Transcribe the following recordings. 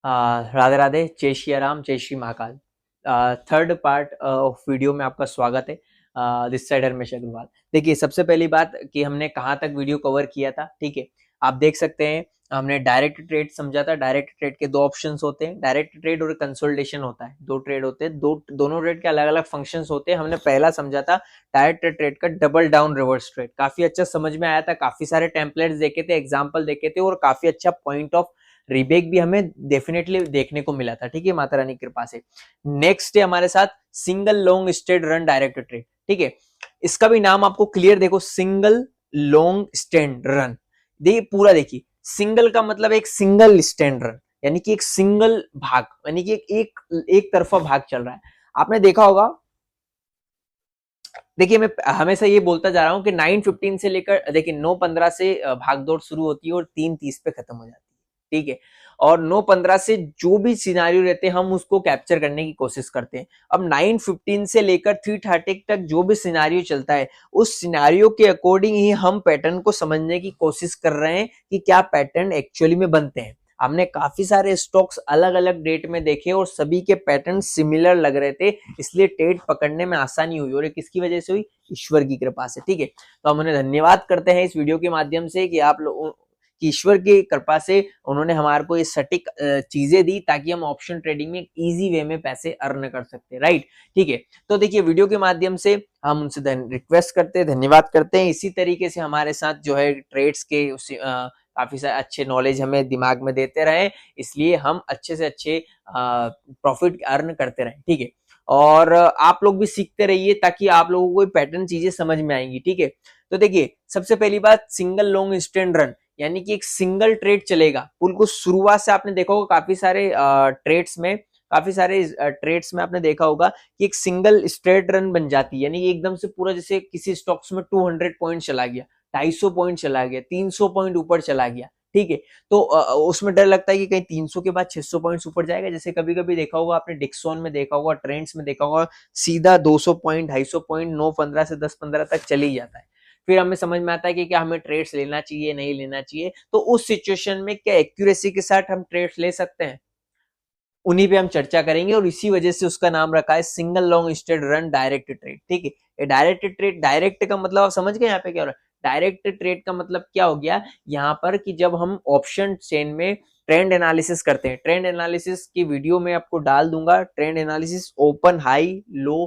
राधे राधे, जय श्री राम, जय Shri Mahakal. Third part of video में आपका स्वागत है। This side Harmesh Agrawal. देखिए, सबसे पहली बात कि हमने कहाँ तक वीडियो कवर किया था, ठीक है। आप देख सकते हैं, हमने डायरेक्ट ट्रेड समझा था। डायरेक्ट ट्रेड के दो ऑप्शंस होते हैं, डायरेक्ट ट्रेड और कंसोलिडेशन होता है। दो ट्रेड होते हैं, दोनों ट्रेड के अलग अलग फंक्शंस होते हैं। हमने पहला समझा था डायरेक्ट ट्रेड का डबल डाउन रिवर्स ट्रेड, काफी अच्छा समझ में आया था। काफी सारे टेम्पलेट्स देखे थे, एग्जाम्पल देखे थे और काफी अच्छा पॉइंट ऑफ रिबेक भी हमें डेफिनेटली देखने को मिला था, ठीक है, माता रानी की कृपा से। नेक्स्ट है हमारे साथ single long stand run direct trade, ठीक है। इसका भी नाम आपको क्लियर देखो, सिंगल लॉन्ग स्टैंड रन। देखिए पूरा, देखिए सिंगल का मतलब एक सिंगल स्टैंड रन, यानी कि एक सिंगल भाग, यानी कि एक तरफा भाग चल रहा है। आपने देखा होगा, देखिए मैं हमेशा ये बोलता जा रहा हूं कि 9:15 से लेकर, देखिए 9:15 से भागदौड़ शुरू होती है और 3:30 पे खत्म हो जाती है, ठीक है। और 9:15 से जो भी सिनारियो रहते हैं हम उसको कैप्चर करने की कोशिश करते हैं। अब 9:15 से लेकर 3:30 तक जो भी सिनारियो चलता है, उस सिनारियो के अकॉर्डिंग ही हम पैटर्न को समझने की कोशिश कर रहे हैं कि क्या पैटर्न एक्चुअली में बनते हैं। हमने काफी सारे स्टॉक्स अलग अलग डेट में देखे और सभी के पैटर्न सिमिलर लग रहे थे, इसलिए ट्रेड पकड़ने में आसानी हुई। और ये किसकी वजह से हुई? ईश्वर की कृपा से, ठीक है। तो हम उन्हें धन्यवाद करते हैं इस वीडियो के माध्यम से कि आप लोग कि ईश्वर की कृपा से उन्होंने हमारे को ये सटीक चीजें दी ताकि हम ऑप्शन ट्रेडिंग में इजी वे में पैसे अर्न कर सकते हैं, राइट, ठीक है। तो देखिए वीडियो के माध्यम से हम उनसे रिक्वेस्ट करते हैं, धन्यवाद करते हैं। इसी तरीके से हमारे साथ जो है ट्रेड्स के काफी सारे अच्छे नॉलेज हमें दिमाग में देते रहे, इसलिए हम अच्छे से अच्छे प्रॉफिट अर्न करते रहे, ठीक है। और आप लोग भी सीखते रहिए ताकि आप लोगों को पैटर्न चीजें समझ में आएंगी, ठीक है। तो देखिए सबसे पहली बात, सिंगल लॉन्ग स्टैंड रन, यानी कि एक सिंगल ट्रेड चलेगा। बिल्कुल शुरुआत से आपने देखा होगा काफी सारे ट्रेड्स में आपने देखा होगा कि एक सिंगल स्ट्रेट रन बन जाती है, यानी कि एकदम से पूरा, जैसे किसी स्टॉक्स में 200 पॉइंट चला गया, 250 पॉइंट चला गया, 300 पॉइंट ऊपर चला गया, ठीक है। तो उसमें डर लगता है कि कहीं 300 के बाद 600 पॉइंट्स ऊपर जाएगा। जैसे कभी कभी देखा होगा आपने, डिक्सॉन में देखा होगा, ट्रेंड्स में देखा होगा, सीधा 200 पॉइंट 250 पॉइंट 9:15 से 10:15 तक चले ही जाता है। फिर हमें समझ में आता है कि क्या हमें ट्रेड्स लेना चाहिए, नहीं लेना चाहिए। तो उस सिचुएशन में क्या एक्यूरेसी के साथ हम ट्रेड्स ले सकते हैं, उन्हीं पे हम चर्चा करेंगे। और इसी वजह से उसका नाम रखा है single long stayed run direct trade, ठीक है। ये डायरेक्ट ट्रेड, डायरेक्ट का मतलब आप समझ गए यहाँ पे क्या हो रहा है। डायरेक्ट ट्रेड का मतलब क्या हो गया यहाँ पर कि जब हम ऑप्शन चेन में ट्रेंड एनालिसिस करते हैं, ट्रेंड एनालिसिस की वीडियो में आपको डाल दूंगा। Trend analysis open high low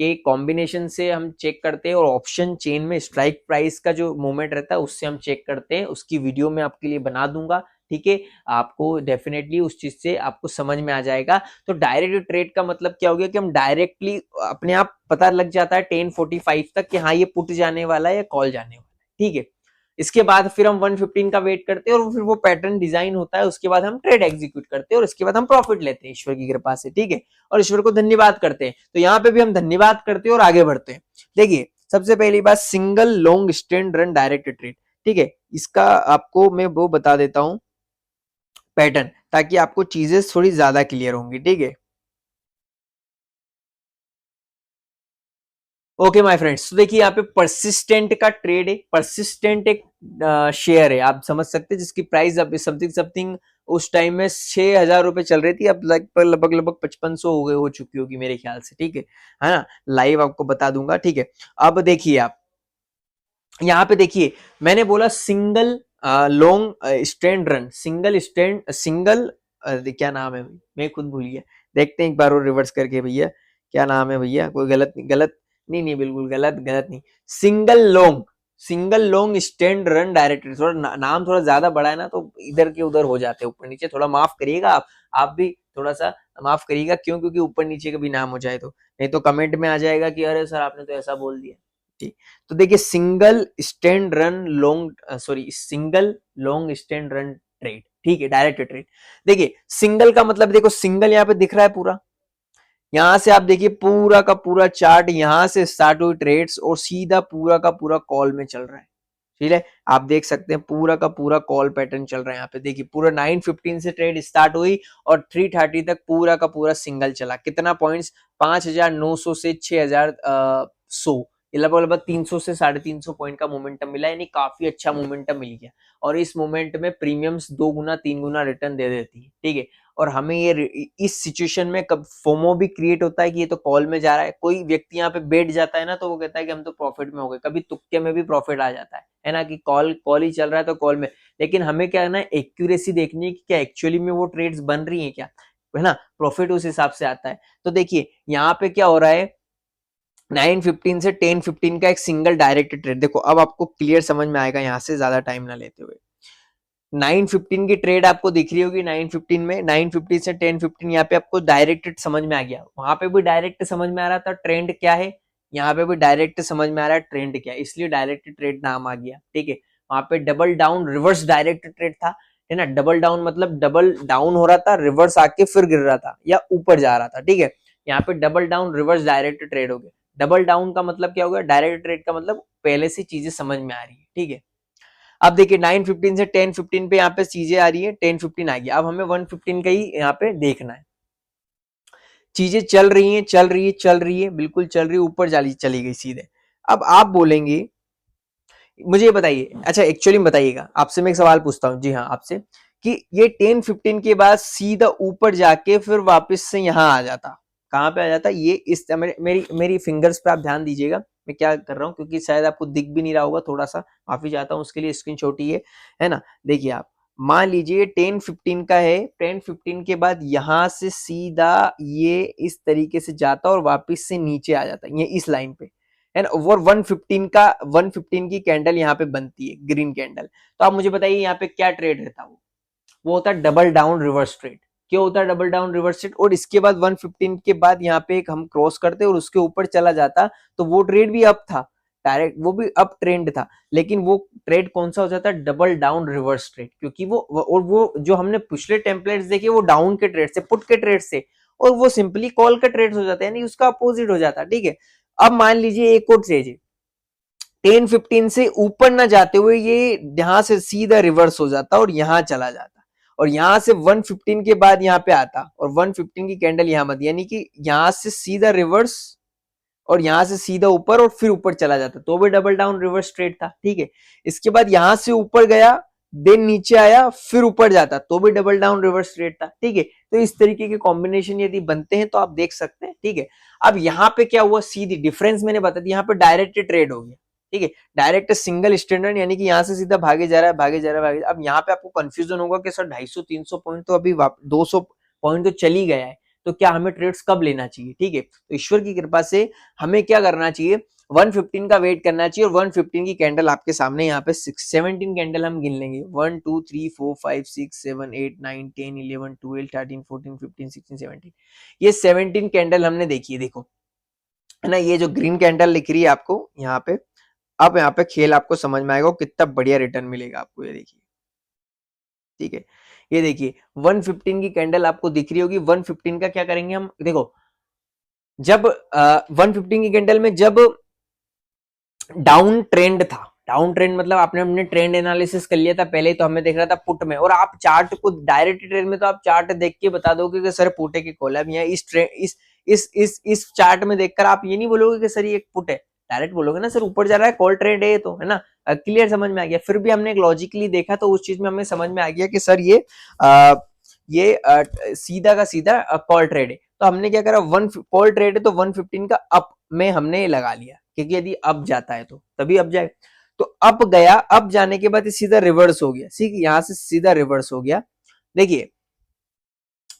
के कॉम्बिनेशन से हम चेक करते हैं और ऑप्शन चेन में स्ट्राइक प्राइस का जो मूवमेंट रहता है उससे हम चेक करते हैं। उसकी वीडियो में आपके लिए बना दूंगा, ठीक है। आपको डेफिनेटली उस चीज से आपको समझ में आ जाएगा। तो डायरेक्ट ट्रेड का मतलब क्या हो गया कि हम डायरेक्टली, अपने आप पता लग जाता है 10:45 तक कि हाँ ये पुट जाने वाला है या कॉल जाने वाला है, ठीक है। इसके बाद फिर हम 1:15 का वेट करते हैं और फिर वो पैटर्न डिजाइन होता है। उसके बाद हम ट्रेड एग्जीक्यूट करते हैं और इसके बाद हम प्रॉफिट लेते हैं ईश्वर की कृपा से, ठीक है। और ईश्वर को धन्यवाद करते हैं। तो यहाँ पे भी हम धन्यवाद करते हैं और आगे बढ़ते हैं। देखिए सबसे पहली बात, single long stand run direct trade, ठीक है। इसका आपको मैं वो बता देता हूं पैटर्न, ताकि आपको चीजें थोड़ी ज्यादा क्लियर होंगी, ठीक है। ओके माय फ्रेंड्स, तो देखिए यहाँ पे परसिस्टेंट का ट्रेड है। परसिस्टेंट एक शेयर है, आप समझ सकते हैं, जिसकी प्राइस अब समथिंग समथिंग उस टाइम में 6,000 रुपए चल रही थी, अब लगभग लगभग 5500 हो चुकी होगी मेरे ख्याल से, ठीक है ना। लाइव आपको बता दूंगा, ठीक है। अब देखिए आप यहाँ पे देखिए, मैंने बोला single long stand run, single क्या नाम है, मैं खुद भूल गया। देखते हैं एक बार और रिवर्स करके भैया, क्या नाम है भैया, कोई गलत नहीं, नहीं बिल्कुल गलत नहीं। Single long stand run directory, थोड़ा नाम थोड़ा ज्यादा बड़ा है ना, तो इधर के उधर हो जाते हैं, ऊपर नीचे, थोड़ा माफ करिएगा। आप भी थोड़ा सा माफ करिएगा, क्यों? क्योंकि ऊपर नीचे का भी नाम हो जाए तो, नहीं तो कमेंट में आ जाएगा कि अरे सर आपने तो ऐसा बोल दिया, ठीक। तो देखिए single long stand run trade, ठीक है, डायरेक्ट ट्रेड। देखिए सिंगल का मतलब, देखो सिंगल यहाँ पे दिख रहा है पूरा, यहां से आप देखिए पूरा का पूरा चार्ट यहां से स्टार्ट हुई ट्रेड्स और सीधा पूरा का पूरा कॉल में चल रहा है, ठीक है। आप देख सकते हैं पूरा का पूरा कॉल पैटर्न चल रहा है। यहाँ पे देखिए पूरा 9:15 से ट्रेड स्टार्ट हुई और 3:30 तक पूरा का पूरा सिंगल चला। कितना पॉइंट्स? 5,900 से 6,100, ये लगभग 300 से 350 पॉइंट का मोमेंटम मिला, यानी काफी अच्छा मोमेंटम मिल गया। और इस मोमेंट में प्रीमियम्स 2 गुना 3 गुना रिटर्न दे देती है, ठीक है। और हमें ये इस सिचुएशन में कब फोमो भी क्रिएट होता है कि ये तो कॉल में जा रहा है, कोई व्यक्ति यहाँ पे बैठ जाता है ना, तो वो कहता है कि हम तो प्रॉफिट में हो गए, कभी तुक्के में भी प्रॉफिट आ जाता है ना, कि कॉल ही चल रहा है तो कॉल में। लेकिन हमें क्या करना है, एक्यूरेसी देखनी है कि क्या एक्चुअली में वो ट्रेड्स बन रही है क्या, है ना, प्रॉफिट उस हिसाब से आता है। तो देखिए यहाँ पे क्या हो रहा है, 9:15 से 10:15 का एक सिंगल डायरेक्ट ट्रेड, देखो अब आपको क्लियर समझ में आएगा, यहाँ से ज्यादा टाइम ना लेते हुए। 9:15 की ट्रेड आपको दिख रही होगी, 9:15 में 9:50 से 10:15 यहाँ पे आपको डायरेक्ट समझ में आ गया, वहां पे भी डायरेक्ट समझ में आ रहा था ट्रेंड क्या है, यहाँ पे भी डायरेक्ट समझ में आ रहा है ट्रेंड क्या है, इसलिए डायरेक्ट ट्रेड नाम आ गया, ठीक है। वहां पे double down reverse direct trade था, है ना, डबल डाउन मतलब डबल डाउन हो रहा था, रिवर्स आके फिर गिर रहा था या ऊपर जा रहा था, ठीक है। यहाँ पे double down reverse direct trade हो गया। डबल डाउन का मतलब क्या हो गया, डायरेक्ट ट्रेड का मतलब पहले से चीजें समझ में आ रही है, ठीक है। अब देखिए 9:15 से 10:15 पे यहाँ पे चीजें आ रही है, 10:15 आ गई, अब हमें 1:15 का ही यहाँ पे देखना है। चीजें चल रही है, चल रही है, चल रही है, बिल्कुल चल रही है, ऊपर चली गई सीधे। अब आप बोलेंगे, मुझे ये बताइए, अच्छा एक्चुअली बताइएगा, आपसे मैं एक सवाल पूछता हूँ, जी हाँ आपसे, कि ये 10:15 के बाद सीधा ऊपर जाके फिर वापस से यहाँ आ जाता, कहाँ पे आ जाता, ये इस मेरी फिंगर्स पे आप ध्यान दीजिएगा, मैं क्या कर रहा हूँ, क्योंकि शायद आपको दिख भी नहीं रहा होगा, थोड़ा सा माफी चाहता हूँ उसके लिए, स्क्रीन छोटी है ना। देखिए आप मान लीजिए 10:15 का है, 10:15 के बाद यहाँ से सीधा ये इस तरीके से जाता और वापिस से नीचे आ जाता, ये इस लाइन पे, है ना। और 115 की कैंडल यहाँ पे बनती है, ग्रीन कैंडल। तो आप मुझे बताइए यहाँ पे क्या ट्रेड रहता, वो होता है डबल डाउन रिवर्स ट्रेड। क्यों होता है डबल डाउन रिवर्स ट्रेड, और इसके बाद 115 के बाद यहाँ पे एक हम क्रॉस करते और उसके ऊपर चला जाता, तो वो ट्रेड भी अप था, डायरेक्ट वो भी अप ट्रेंड था, लेकिन वो ट्रेड कौन सा हो जाता है, डबल डाउन रिवर्स ट्रेड, क्योंकि वो जो हमने पिछले टेम्पलेट्स देखे वो डाउन के ट्रेड से, पुट के ट्रेड से, और वो सिंपली कॉल का ट्रेड हो जाता है, यानी उसका अपोजिट हो जाता है, ठीक है। अब मान लीजिए एक और चीज, 10:15 से ऊपर ना जाते हुए ये यहां से सीधा रिवर्स हो जाता और यहां चला जाता, और यहां से 115 के बाद यहाँ पे आता, और 115 की कैंडल यहां मत, यानी कि यहां से सीधा रिवर्स और यहां से सीधा ऊपर और फिर ऊपर चला जाता, तो भी डबल डाउन रिवर्स ट्रेड था, ठीक है। इसके बाद यहां से ऊपर गया, देन नीचे आया, फिर ऊपर जाता, तो भी डबल डाउन रिवर्स ट्रेड था, ठीक है। तो इस तरीके के कॉम्बिनेशन यदि बनते हैं तो आप देख सकते हैं, ठीक है। अब यहाँ पे क्या हुआ, सीधी डिफरेंस मैंने बता दिया, यहाँ पे डायरेक्ट ट्रेड हो गया, ठीक है, डायरेक्ट सिंगल स्टैंडर्ड, यानी कि यहाँ से सीधा भागे जा रहा है, भागे जा रहा है, भागे। अब यहाँ पे आपको कंफ्यूजन होगा कि सर 250-300 पॉइंट तो अभी 200 पॉइंट तो चली गया है, तो क्या हमें ट्रेड्स कब लेना चाहिए, ठीक है। तो ईश्वर की कृपा से हमें क्या करना चाहिए, 115 का वेट करना चाहिए, और 115 की कैंडल आपके सामने यहाँ पे 17 कैंडल हम गिन लेंगे, 1 2 3 4 5 6 7 8 9 10 11 12 13 14 15 16 17, ये 17 कैंडल हमने देखी है, देखो, है ना। ये जो ग्रीन कैंडल दिख रही है आपको यहाँ पे, अब यहाँ पे खेल आपको समझ में आएगा कितना बढ़िया रिटर्न मिलेगा आपको, ये देखिए, ठीक है। ये देखिए 115 की कैंडल आपको दिख रही होगी, 115 का क्या करेंगे हम, देखो जब 115 की कैंडल में जब डाउन ट्रेंड था, डाउन ट्रेंड मतलब आपने हमने ट्रेंड एनालिसिस कर लिया था पहले, तो हमें देख रहा था पुट में, और आप चार्ट को डायरेक्ट ट्रेड में तो आप चार्ट देख के बता दोगे कि सर पुट है कि कॉल है, या इस ट्रेंड इस चार्ट में देखकर आप ये नहीं बोलोगे कि सर ये एक पुट है, डायरेक्ट बोलोगे ना सर ऊपर जा रहा है, कॉल ट्रेड है, तो है ना, क्लियर समझ में आ गया। फिर भी हमने एक लॉजिकली देखा तो उस चीज में हमें समझ में आ गया कि सर ये सीधा का सीधा कॉल ट्रेड है, तो हमने क्या करा, वन कॉल ट्रेड है तो 115 का अप में हमने लगा लिया, क्योंकि यदि अप जाता है तो तभी अप जाए, तो अप गया, अप जाने के बाद सीधा रिवर्स हो गया, ठीक, यहां से सीधा रिवर्स हो गया। देखिए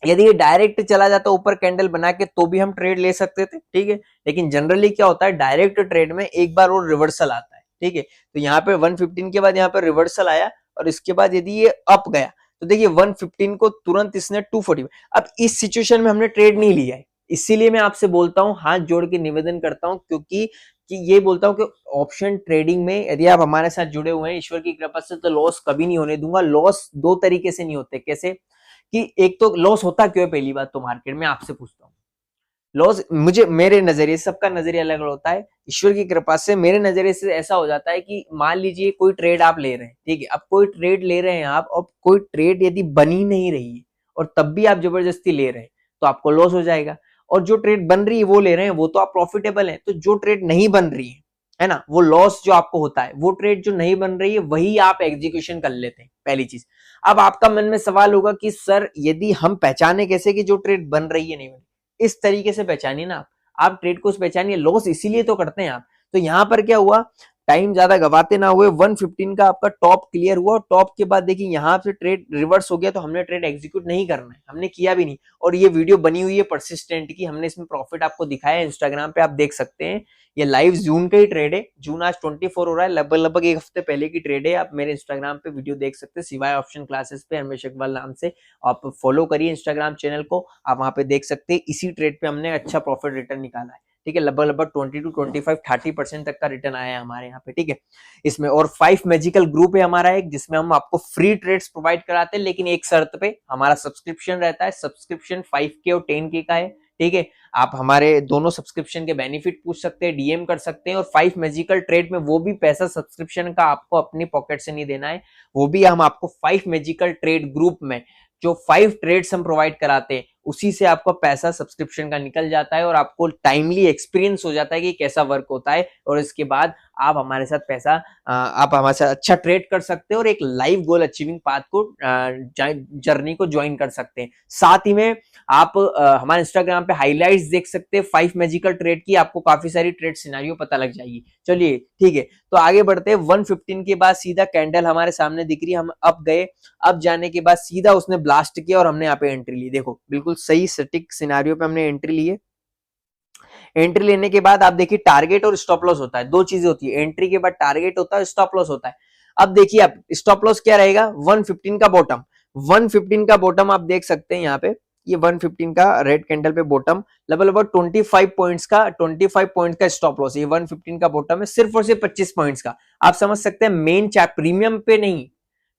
यदि ये डायरेक्ट चला जाता ऊपर कैंडल बना के तो भी हम ट्रेड ले सकते थे, ठीक है, लेकिन जनरली क्या होता है डायरेक्ट ट्रेड में एक बार और रिवर्सल आता है, ठीक है। तो यहाँ पे 115 के बाद यहाँ पे रिवर्सल आया, और इसके बाद यदि ये अप गया तो देखिए 115 को तुरंत इसने 240, अब इस सिचुएशन में हमने ट्रेड नहीं लिया है, इसीलिए मैं आपसे बोलता हूं, हाथ जोड़ के निवेदन करता हूं, क्योंकि ये बोलता हूं कि ऑप्शन ट्रेडिंग में यदि आप हमारे साथ जुड़े हुए हैं ईश्वर की कृपा से, तो लॉस कभी नहीं होने दूंगा। लॉस दो तरीके से नहीं होते, कैसे, कि एक तो लॉस होता क्यों है, पहली बात तो मार्केट में आपसे पूछता हूँ, लॉस मुझे मेरे नजरिए, सबका नजरिया अलग अलग होता है, ईश्वर की कृपा से मेरे नजरिए से ऐसा हो जाता है कि मान लीजिए कोई ट्रेड आप ले रहे हैं, ठीक है, अब कोई ट्रेड ले रहे हैं आप, अब कोई ट्रेड यदि बनी नहीं रही है और तब भी आप जबरदस्ती ले रहे हैं तो आपको लॉस हो जाएगा, और जो ट्रेड बन रही है वो ले रहे हैं वो तो आप प्रॉफिटेबल है, तो जो ट्रेड नहीं बन रही है है ना, वो लॉस जो आपको होता है, वो ट्रेड जो नहीं बन रही है वही आप एग्जीक्यूशन कर लेते हैं, पहली चीज। अब आपका मन में सवाल होगा कि सर यदि हम पहचाने कैसे कि जो ट्रेड बन रही है नहीं बन रही, इस तरीके से पहचानिए ना आप ट्रेड को पहचानिए, लॉस इसीलिए तो करते हैं आप। तो यहां पर क्या हुआ, टाइम ज्यादा गवाते ना हुए 115 का आपका टॉप क्लियर हुआ, और टॉप के बाद देखिए यहाँ से ट्रेड रिवर्स हो गया, तो हमने ट्रेड एग्जीक्यूट नहीं करना है, हमने किया भी नहीं। और ये वीडियो बनी हुई है परसिस्टेंट की, हमने इसमें प्रॉफिट आपको दिखाया है, इंस्टाग्राम पे आप देख सकते हैं। ये लाइव जून का ही ट्रेड है, जून आज 24 हो रहा है, लगभग लगभग एक हफ्ते पहले की ट्रेड है। आप मेरे इंस्टाग्राम पे वीडियो देख सकते हैं, सिवाय ऑप्शन क्लासेस पे हरमेश इकबाल नाम से, आप फॉलो करिए इंस्टाग्राम चैनल को, आप वहां पे देख सकते हैं। इसी ट्रेड पे हमने अच्छा प्रॉफिट रिटर्न निकाला है, ठीक है, लगभग लगभग 20 to 25 30% तक का रिटर्न आया है हमारे यहाँ पे, ठीक है इसमें। और 5 मैजिकल ग्रुप है हमारा एक, जिसमें हम आपको फ्री ट्रेड्स प्रोवाइड कराते हैं, लेकिन एक शर्त पे, हमारा सब्सक्रिप्शन रहता है, सब्सक्रिप्शन 5K और 10K का है, ठीक है। आप हमारे दोनों सब्सक्रिप्शन के बेनिफिट पूछ सकते हैं, डीएम कर सकते हैं, और 5 मैजिकल ट्रेड में वो भी पैसा सब्सक्रिप्शन का आपको अपनी पॉकेट से नहीं देना है, वो भी हम आपको 5 मैजिकल ट्रेड ग्रुप में जो 5 ट्रेड्स हम प्रोवाइड कराते हैं, उसी से आपका पैसा सब्सक्रिप्शन का निकल जाता है, और आपको टाइमली एक्सपीरियंस हो जाता है कि कैसा वर्क होता है, और इसके बाद आप हमारे साथ पैसा आप हमारे साथ अच्छा ट्रेड कर सकते हैं, और एक लाइव गोल अचीविंग पाथ को जर्नी को ज्वाइन कर सकते हैं। साथ ही में आप हमारे इंस्टाग्राम पे हाइलाइट्स देख सकते हैं 5 मैजिकल ट्रेड की, आपको काफी सारी ट्रेड सिनेरियो पता लग जाएगी। चलिए ठीक है, तो आगे बढ़ते हैं। 115 के बाद सीधा कैंडल हमारे सामने दिख रही है, हम अप गए, अब जाने के बाद सीधा उसने ब्लास्ट किया और हमने यहाँ पे एंट्री ली। देखो बिल्कुल सही सटीक सिनेरियो पे हमने एंट्री ली है। एंट्री लेने के बाद आप देखिए टारगेट और स्टॉप लॉस होता है, दो चीजें होती है, एंट्री के बाद टारगेट होता है, स्टॉप लॉस होता है। अब देखिए आप स्टॉप लॉस क्या रहेगा, 115 का बॉटम, 115 का बॉटम आप देख सकते हैं यहाँ पे, ये 115 का रेड कैंडल पे बॉटम, लगभग 25 पॉइंट्स का, 25 पॉइंट का स्टॉप लॉस, ये 115 का बॉटम है, सिर्फ और सिर्फ 25 पॉइंट्स का। आप समझ सकते हैं मेन चार्ट, प्रीमियम पे नहीं,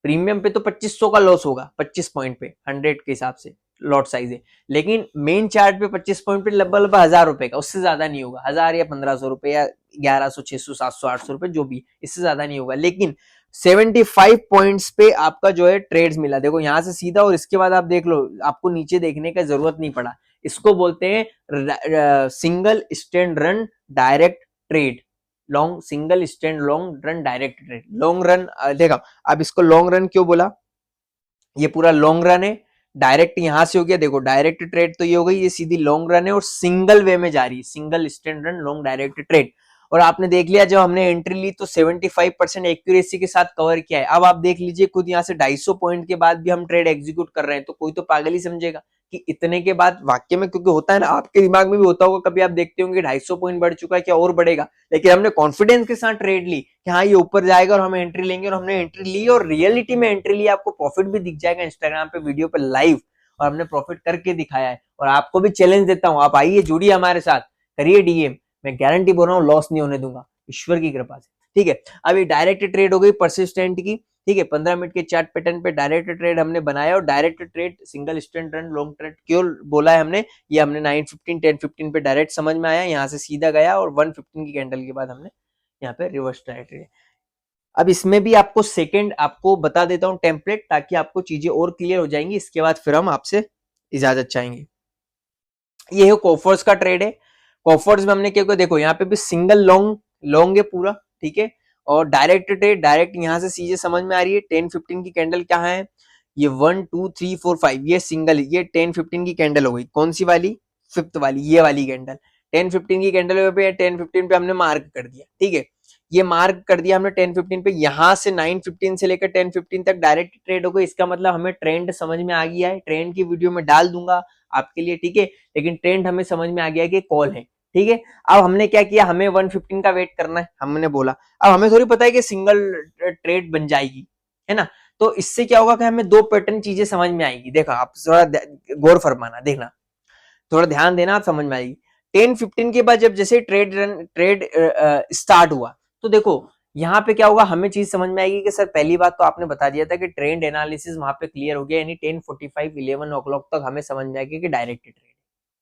प्रीमियम पे तो 2500 का लॉस होगा, 25 पॉइंट पे 100 के हिसाब से लॉट साइज है, लेकिन मेन चार्ट पे 25 पॉइंट पे लगभग लगभग 1000 रुपए का, उससे ज्यादा नहीं होगा, 1000 या 1500 रुपए या 1100 600 700 800 रुपए जो भी, इससे ज्यादा नहीं होगा। लेकिन 75 पॉइंट्स पे आपका जो है ट्रेड्स मिला, देखो यहां से सीधा, और इसके बाद आप देख लो, आपको नीचे देखने का जरूरत नहीं पड़ा। इसको बोलते हैं single stand run direct trade, long single stand long run direct trade, long run देखा। अब इसको लॉन्ग रन क्यों बोला, ये पूरा लॉन्ग रन है, डायरेक्ट यहां से हो गया, देखो डायरेक्ट ट्रेड तो ये हो गई, ये सीधी लॉन्ग रन है और सिंगल वे में जा रही है, single stand run long direct trade. और आपने देख लिया जब हमने एंट्री ली तो 75% एक्यूरेसी के साथ कवर किया है। अब आप देख लीजिए खुद यहाँ से 250 पॉइंट के बाद भी हम ट्रेड एग्जीक्यूट कर रहे हैं, तो कोई तो पागल ही समझेगा कि इतने के बाद, वाक्य में क्योंकि होता है ना, आपके दिमाग में भी होता होगा कभी, आप देखते होंगे 250 पॉइंट बढ़ चुका है, क्या और बढ़ेगा, लेकिन हमने कॉन्फिडेंस के साथ ट्रेड ली कि हाँ ये ऊपर जाएगा और हम एंट्री लेंगे, और हमने एंट्री ली और रियलिटी में एंट्री ली। आपको प्रॉफिट भी दिख जाएगा इंस्टाग्राम पे वीडियो पे लाइव, और हमने प्रॉफिट करके दिखाया है। और आपको भी चैलेंज देता हूं, आप आइए जुड़िए हमारे साथ, करिए डीएम, मैं गारंटी बोल रहा हूँ लॉस नहीं होने दूंगा ईश्वर की कृपा से, ठीक है। अभी डायरेक्ट ट्रेड हो गई परसिस्टेंट की, ठीक है, 15 मिनट के चार्ट पैटर्न पे डायरेक्ट ट्रेड हमने बनाया, और direct trade single stand run long trade क्यों बोला है हमने, ये हमने 9:15 10:15 पे डायरेक्ट समझ में आया, यहाँ से सीधा गया, और 115 की कैंडल के बाद हमने यहाँ पे रिवर्स डायरेक्ट। अब इसमें भी आपको सेकंड आपको बता देता हूं टेम्पलेट, ताकि आपको चीजें और क्लियर हो जाएंगी, इसके बाद फिर हम आपसे इजाजत चाहेंगे। ये है कॉफर्स का ट्रेड है। कॉफर्स में हमने क्या किया, देखो यहाँ पे भी सिंगल लॉन्ग लॉन्ग है पूरा, ठीक है, और डायरेक्ट ट्रेड, डायरेक्ट यहाँ से चीजें समझ में आ रही है। 10:15 की कैंडल क्या है, ये 1 2 3 4 5, ये सिंगल, ये 10:15 की कैंडल हो गई, कौन सी वाली, फिफ्थ वाली, ये वाली कैंडल 10:15 की कैंडल पे 10:15 पे हमने मार्क कर दिया, ठीक है, ये मार्क कर दिया हमने 10:15 पे, यहां से 9:15 से लेकर 10:15 तक डायरेक्ट ट्रेड हो गई। इसका मतलब हमें ट्रेंड समझ में आ गया है, ट्रेंड की वीडियो में डाल दूंगा आपके लिए, ठीक है, लेकिन ट्रेंड हमें समझ में आ गया कि कॉल है, ठीक है। अब हमने क्या किया, हमें 115 का वेट करना है, हमने बोला अब हमें थोड़ी पता है कि सिंगल ट्रेड बन जाएगी, है ना। तो इससे क्या होगा कि हमें दो पैटर्न चीजें समझ में आएगी। देखो आप थोड़ा गौर फरमाना, देखना, थोड़ा ध्यान देना, आप समझ में आएगी। 10:15 के बाद जब जैसे ट्रेड स्टार्ट हुआ, तो देखो यहाँ पे क्या होगा, हमें चीज समझ में आएगी कि सर पहली बात तो आपने बता दिया था कि ट्रेंड एनालिसिस वहां पे क्लियर हो गया, यानी 10:45 11 o'clock तक हमें समझ में आएगी कि डायरेक्ट ट्रेड,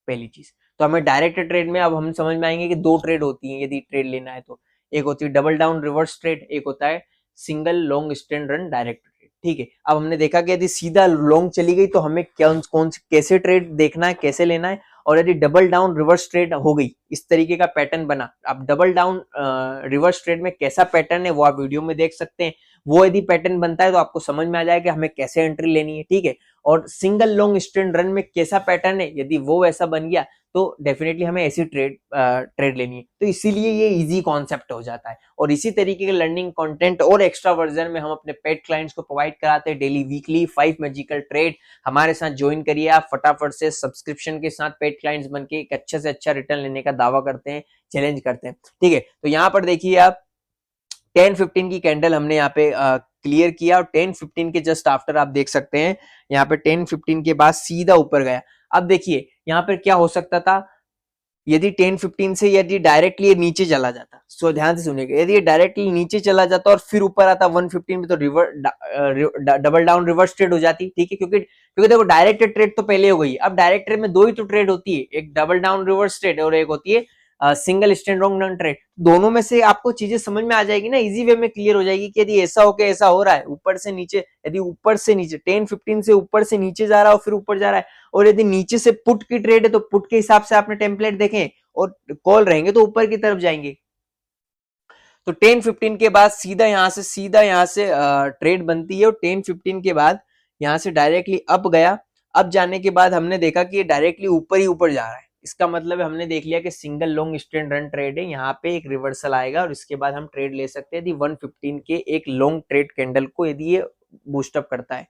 पहली चीज। तो हमें डायरेक्ट ट्रेड में अब हम समझ में आएंगे कि दो ट्रेड होती है यदि ट्रेड लेना है तो, एक होती है डबल डाउन रिवर्स ट्रेड, एक होता है single long stand run direct trade, ठीक है। अब हमने देखा कि यदि सीधा लॉन्ग चली गई तो हमें कौन कौन कैसे ट्रेड देखना है, कैसे लेना है, और यदि डबल डाउन रिवर्स ट्रेड हो गई, इस तरीके का पैटर्न बना, अब डबल डाउन रिवर्स ट्रेड में कैसा पैटर्न है वो आप वीडियो में देख सकते हैं। वो यदि पैटर्न बनता है तो आपको समझ में आ जाएगा कि हमें कैसे एंट्री लेनी है, ठीक है। और सिंगल लॉन्ग स्टैंड रन में कैसा पैटर्न है, यदि वो वैसा बन गया तो डेफिनेटली हमें ऐसी ट्रेड लेनी है। तो इसीलिए ये इजी कॉन्सेप्ट हो जाता है। और इसी तरीके के लर्निंग कंटेंट और एक्स्ट्रा वर्जन में हम अपने पेड क्लाइंट्स को प्रोवाइड कराते हैं डेली, वीकली 5 मैजिकल ट्रेड। हमारे साथ ज्वाइन करिए आप फटाफट से, सब्सक्रिप्शन के साथ पेड क्लाइंट्स बन के एक अच्छे से अच्छा रिटर्न लेने का दावा करते हैं, चैलेंज करते हैं, ठीक है। तो यहाँ पर देखिए आप 10-15 की कैंडल हमने यहाँ पे क्लियर किया और 10-15 के जस्ट आफ्टर आप देख सकते हैं यहाँ पे 10-15 के बाद सीधा ऊपर गया। अब देखिए यहाँ पर क्या हो सकता था, यदि 10-15 से यदि डायरेक्टली नीचे चला जाता, सो ध्यान से सुनिएगा, यदि ये डायरेक्टली नीचे चला जाता और फिर ऊपर आता 115 में, तो डबल डाउन रिवर्स ट्रेड हो जाती, ठीक है। क्योंकि देखो डायरेक्ट ट्रेड तो पहले हो गई, अब डायरेक्ट ट्रेड में दो ही तो ट्रेड होती है, एक डबल डाउन रिवर्स ट्रेड और एक होती है single stand long run trade. दोनों में से आपको चीजें समझ में आ जाएगी ना, इजी वे में क्लियर हो जाएगी कि यदि ऐसा होके ऐसा हो रहा है, ऊपर से नीचे, यदि ऊपर से नीचे 10-15 से ऊपर से नीचे जा रहा है और फिर ऊपर जा रहा है, और यदि नीचे से पुट की ट्रेड है तो पुट के हिसाब से आपने टेम्पलेट देखें और कॉल रहेंगे तो ऊपर की तरफ जाएंगे। तो 10-15 के बाद सीधा यहाँ से ट्रेड बनती है और 10-15 के बाद यहाँ से डायरेक्टली अप गया। अब जाने के बाद हमने देखा कि ये डायरेक्टली ऊपर ही ऊपर जा रहा है, इसका मतलब है हमने देख लिया कि single long stand run trade है, यहाँ पे एक रिवर्सल आएगा और इसके बाद हम ट्रेड ले सकते हैं यदि 115 के एक लॉन्ग ट्रेड कैंडल को यदि ये बूस्टअप करता है।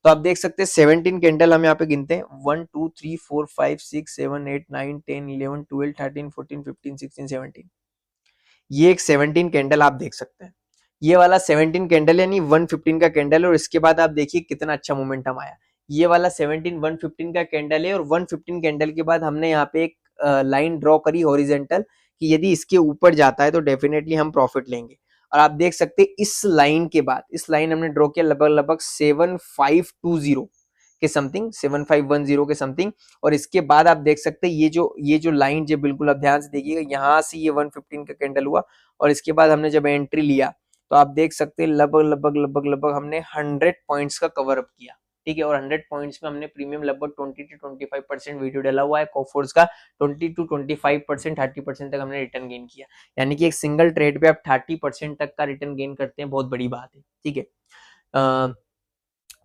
तो आप देख सकते हैं 17 कैंडल हम यहाँ पे गिनते हैं, 1 2 3 4 5 6 7 8 9 10 11 12 13 14 15 16 17, ये एक 17 कैंडल आप देख सकते हैं। ये वाला 17 कैंडल यानी 115 का कैंडल, और इसके बाद आप देखिए कितना अच्छा मोमेंटम आया। ये वाला 17 115 का कैंडल है और 115 कैंडल के बाद हमने यहाँ पे एक लाइन ड्रॉ करी हॉरिजेंटल कि यदि इसके ऊपर जाता है तो डेफिनेटली हम प्रॉफिट लेंगे। और आप देख सकते हैं इस लाइन के बाद, इस लाइन हमने ड्रॉ किया लगभग 7520 के समथिंग, 7510 के समथिंग। और इसके बाद आप देख सकते हैं ये जो लाइन जो बिल्कुल आप ध्यान से देखिएगा, यहाँ से ये 115 का कैंडल हुआ और इसके बाद हमने जब एंट्री लिया तो आप देख सकते हैं लगभग हमने 100 पॉइंट्स का कवर अप किया, ठीक है। और 100 पॉइंट्स में हमने प्रीमियम लगभग 20 to 25% वीडियो डाला हुआ है, कोफोर्स का 20 to 25%, 30% तक हमने रिटर्न गेन किया। यानी कि एक सिंगल ट्रेड पे आप 30% तक का रिटर्न गेन करते हैं, बहुत बड़ी बात है, ठीक है।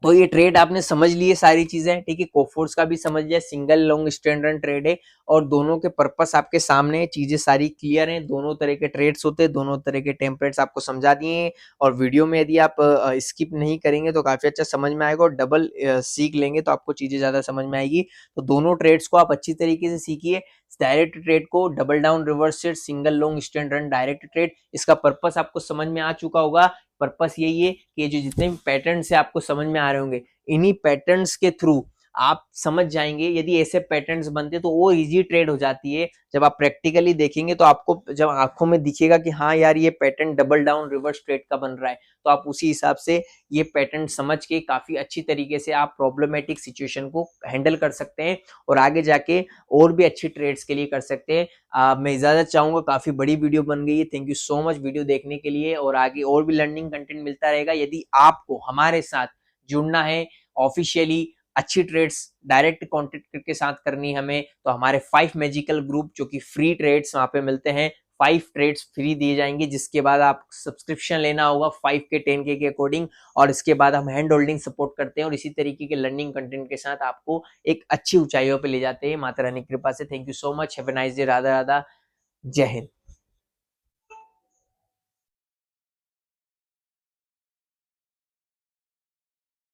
तो ये ट्रेड आपने समझ लिए सारी चीजें, ठीक है। कोफोर्स का भी समझ लिया, single long stand run trade है और दोनों के पर्पस आपके सामने, चीजें सारी क्लियर हैं, दोनों तरह के ट्रेड्स होते हैं, दोनों तरह के टेम्पलेट्स आपको समझा दिए हैं। और वीडियो में यदि आप स्किप नहीं करेंगे तो काफी अच्छा समझ में आएगा और डबल सीख लेंगे तो आपको चीजें ज्यादा समझ में आएगी। तो दोनों ट्रेड्स को आप अच्छी तरीके से सीखिए, डायरेक्ट ट्रेड को, double down reverse trade, single long stand run direct trade, इसका पर्पस आपको समझ में आ चुका होगा। पर्पस यही है कि जो जितने भी पैटर्न से आपको समझ में आ रहे होंगे, इन्हीं पैटर्न्स के थ्रू आप समझ जाएंगे। यदि ऐसे पैटर्न्स बनते तो वो इजी ट्रेड हो जाती है। जब आप प्रैक्टिकली देखेंगे तो आपको जब आंखों में दिखेगा कि हाँ यार ये pattern double down reverse trade का बन रहा है, तो आप उसी हिसाब से ये पैटर्न समझ के काफी अच्छी तरीके से आप प्रॉब्लमेटिक सिचुएशन को हैंडल कर सकते हैं और आगे जाके और भी अच्छी ट्रेड्स के लिए कर सकते हैं। मैं इजाजत चाहूंगा, काफी बड़ी वीडियो बन गई है। Thank you so much video देखने के लिए, और आगे और भी लर्निंग कंटेंट मिलता रहेगा। यदि आपको हमारे साथ जुड़ना है ऑफिशियली, अच्छी ट्रेड्स डायरेक्ट कॉन्टेक्ट के साथ करनी हमें, तो हमारे 5 मैजिकल ग्रुप जो कि फ्री ट्रेड्स वहां पे मिलते हैं, 5 ट्रेड्स फ्री दिए जाएंगे, जिसके बाद आप सब्सक्रिप्शन लेना होगा 5 के 10 के अकॉर्डिंग, और इसके बाद हम हैंड होल्डिंग सपोर्ट करते हैं और इसी तरीके के लर्निंग कंटेंट के साथ आपको एक अच्छी ऊंचाइयों पे ले जाते हैं माता रानी की कृपा से। Thank you so much, have a nice day, Radha Radha, जय हिंद।